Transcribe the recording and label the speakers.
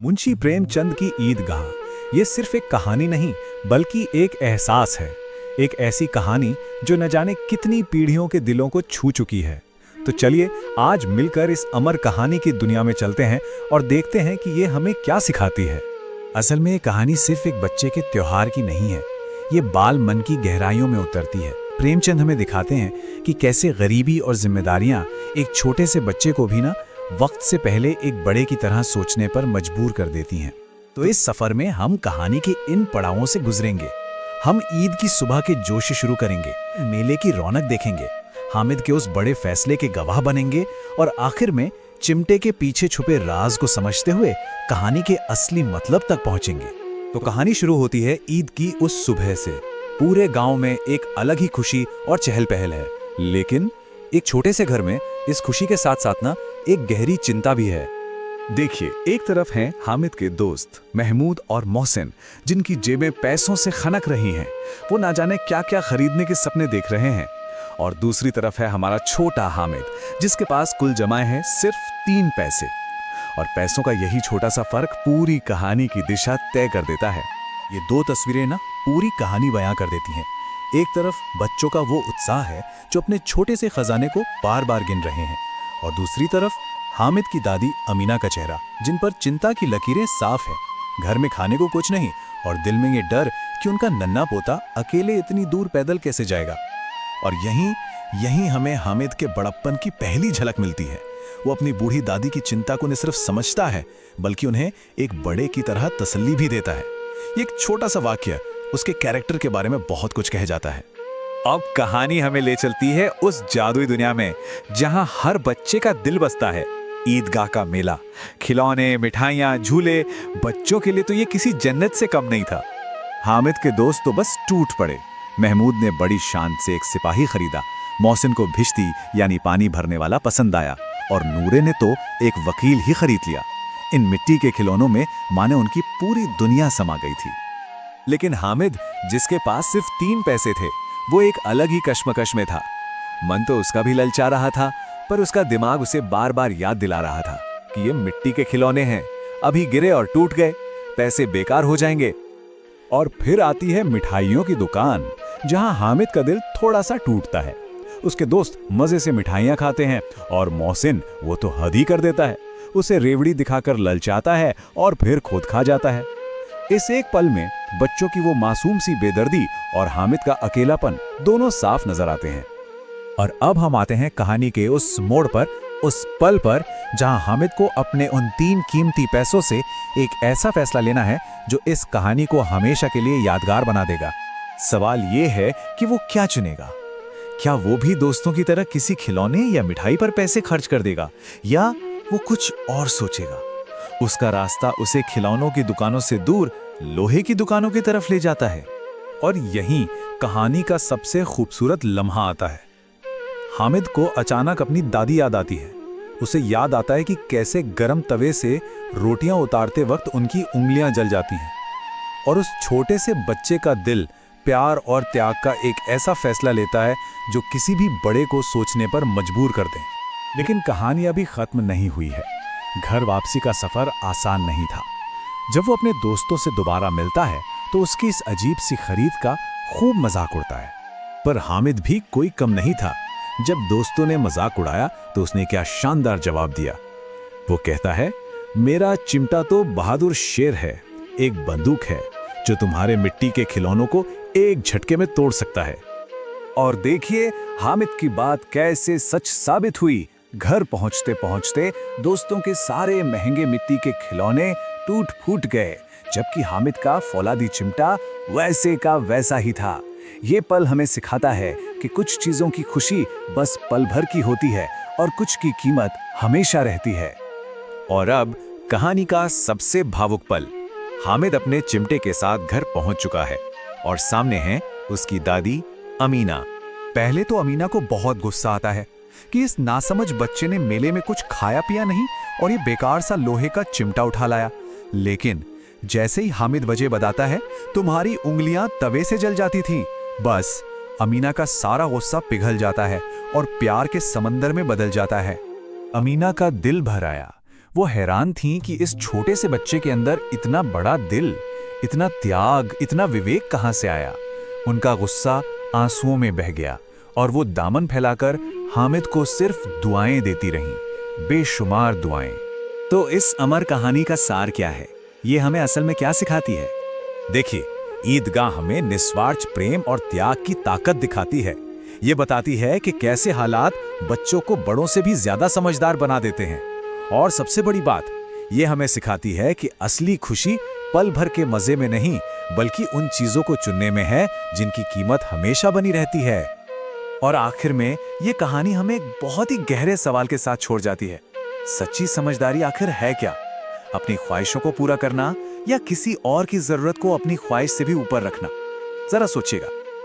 Speaker 1: मुंशी प्रेमचंद की ईदगाह ये सिर्फ एक कहानी नहीं बल्कि एक एहसास है। एक ऐसी कहानी जो न जाने कितनी पीढ़ियों के दिलों को छू चुकी है। तो चलिए आज मिलकर इस अमर कहानी की दुनिया में चलते हैं और देखते हैं कि ये हमें क्या सिखाती है। असल में ये कहानी सिर्फ एक बच्चे के त्योहार की नहीं है, ये बाल मन की गहराइयों में उतरती है। प्रेमचंद हमें दिखाते हैं कि कैसे गरीबी और जिम्मेदारियां एक छोटे से बच्चे को भी वक्त से पहले एक बड़े की तरह सोचने पर मजबूर कर देती हैं। तो इस सफर में हम कहानी के इन पड़ावों से गुजरेंगे। हम ईद की सुबह के जोश से शुरू करेंगे, मेले की रौनक देखेंगे, हामिद के उस बड़े फैसले के गवाह बनेंगे और आखिर में चिमटे के पीछे छुपे राज को समझते हुए कहानी के असली मतलब तक पहुंचेंगे। तो कहानी शुरू होती है ईद की उस सुबह से। पूरे गांव में एक अलग ही खुशी और चहल पहल है, लेकिन एक छोटे से घर में इस खुशी के साथ साथ एक गहरी चिंता भी है। देखिए, एक तरफ हैं हामिद के दोस्त महमूद और मोहसिन, जिनकी जेबें पैसों से खनक रही हैं। वो ना जाने क्या क्या खरीदने के सपने देख रहे हैं। और दूसरी तरफ है हमारा छोटा हामिद, जिसके पास कुल जमाए हैं सिर्फ 3 पैसे। और पैसों का यही छोटा सा फर्क पूरी कहानी की दिशा तय कर देता है। ये 2 तस्वीरें पूरी कहानी बयां कर देती हैं। एक तरफ बच्चों का वो उत्साह है जो अपने छोटे से खजाने को बार बार गिन रहे हैं, और दूसरी तरफ हामिद की दादी अमीना का चेहरा, जिन पर चिंता की लकीरें साफ है। घर में खाने को कुछ नहीं और दिल में ये डर कि उनका नन्हा पोता अकेले इतनी दूर पैदल कैसे जाएगा। और यहीं हमें हामिद के बड़प्पन की पहली झलक मिलती है। वो अपनी बूढ़ी दादी की चिंता को न सिर्फ समझता है बल्कि उन्हें एक बड़े की तरह तसल्ली भी देता है। ये एक छोटा सा वाक्य उसके कैरेक्टर के बारे में बहुत कुछ कह जाता है। अब कहानी हमें ले चलती है उस जादुई दुनिया में जहां हर बच्चे का दिल बसता है। ईदगाह का मेला, खिलौने, मिठाइयां, झूले, बच्चों के लिए तो ये किसी जन्नत से कम नहीं था। हामिद के दोस्त तो बस टूट पड़े। महमूद ने बड़ी शान से एक सिपाही खरीदा, मोहसिन को भिश्ती यानी पानी भरने वाला पसंद आया, और नूरे ने तो एक वकील ही खरीद लिया। इन मिट्टी के खिलौनों में माने उनकी पूरी दुनिया समा गई थी। लेकिन हामिद, जिसके पास सिर्फ 3 पैसे थे, वो एक अलग ही कश्मकश में था। मन तो उसका भी ललचा रहा था, पर उसका दिमाग उसे बार बार याद दिला रहा था कि ये मिट्टी के खिलौने हैं, अभी गिरे और टूट गए, पैसे बेकार हो जाएंगे। और फिर आती है मिठाइयों की दुकान, जहां हामिद का दिल थोड़ा सा टूटता है। उसके दोस्त मजे से मिठाइयां खाते हैं और मोहसिन वो तो हद ही कर देता है। उसे रेवड़ी दिखाकर ललचाता है और फिर खुद खा जाता है। इस एक पल में बच्चों की वो मासूम सी बेदर्दी और हामिद का अकेलापन दोनों साफ नजर आते हैं। और अब हम आते हैं कहानी के उस मोड़ पर, उस पल पर जहां हामिद को अपने उन 3 कीमती पैसों से एक ऐसा फैसला लेना है जो इस कहानी को हमेशा के लिए यादगार बना देगा। सवाल ये है कि वो क्या चुनेगा। क्या वो भी दोस्तों की तरह किसी खिलौने या मिठाई पर पैसे खर्च कर देगा, या वो कुछ और सोचेगा। उसका रास्ता उसे खिलौनों की दुकानों से दूर लोहे की दुकानों की तरफ ले जाता है। और यहीं कहानी का सबसे खूबसूरत लम्हा आता है। हामिद को अचानक अपनी दादी याद आती है। उसे याद आता है कि कैसे गर्म तवे से रोटियां उतारते वक्त उनकी उंगलियां जल जाती हैं। और उस छोटे से बच्चे का दिल प्यार और त्याग का एक ऐसा फैसला लेता है जो किसी भी बड़े को सोचने पर मजबूर कर दे। लेकिन कहानी अभी खत्म नहीं हुई है। घर वापसी का सफर आसान नहीं था। जब वो अपने दोस्तों से दोबारा मिलता है तो उसकी इस अजीब सी खरीद का खूब मजाक उड़ता है। पर हामिद भी कोई कम नहीं था। जब दोस्तों ने मजाक उड़ाया तो उसने क्या शानदार जवाब दिया। वो कहता है, मेरा चिमटा तो बहादुर शेर है, एक बंदूक है जो तुम्हारे मिट्टी के खिलौनों को एक झटके में तोड़ सकता है। और देखिए हामिद की बात कैसे सच साबित हुई। घर पहुंचते पहुंचते दोस्तों के सारे महंगे मिट्टी के खिलौने टूट फूट गए, जबकि हामिद का फौलादी चिमटा वैसे का वैसा ही था। ये पल हमें सिखाता है कि कुछ चीजों की खुशी बस पल भर की होती है और कुछ की कीमत हमेशा रहती है। और अब कहानी का सबसे भावुक पल। हामिद अपने चिमटे के साथ घर पहुंच चुका है और सामने है उसकी दादी अमीना। पहले तो अमीना को बहुत गुस्सा आता है कि इस नासमझ बच्चे ने मेले में कुछ खाया पिया नहीं और ये बेकार सा लोहे का चिमटा उठा लाया। लेकिन जैसे ही हामिद वजह बताता है, तुम्हारी उंगलियां तवे से जल जाती थी, बस अमीना का सारा गुस्सा पिघल जाता है और प्यार के समंदर में बदल जाता है। अमीना का दिल भर आया। वो हैरान थीं कि इस छोटे से बच्चे के अंदर इतना बड़ा दिल, इतना त्याग, इतना विवेक कहाँ से आया। उनका गुस्सा आंसुओं में बह गया और वो दामन फैलाकर हामिद को सिर्फ दुआएं देती रहीं, बेशुमार दुआएं। तो इस अमर कहानी का सार क्या है? ये हमें असल में क्या सिखाती है? देखिए, ईदगाह हमें निस्वार्थ प्रेम और त्याग की ताकत दिखाती है। ये बताती है कि कैसे हालात बच्चों को बड़ों से भी ज्यादा समझदार बना देते हैं। और सबसे बड़ी बात, ये हमें सिखाती है कि असली खुशी पल भर के मजे में नहीं, बल्कि उन चीजों को चुनने में है जिनकी कीमत हमेशा बनी रहती है। और आखिर में ये कहानी हमें एक बहुत ही गहरे सवाल के साथ छोड़ जाती है। सच्ची समझदारी आखिर है क्या? अपनी ख्वाहिशों को पूरा करना या किसी और की जरूरत को अपनी ख्वाहिश से भी ऊपर रखना? जरा सोचिएगा।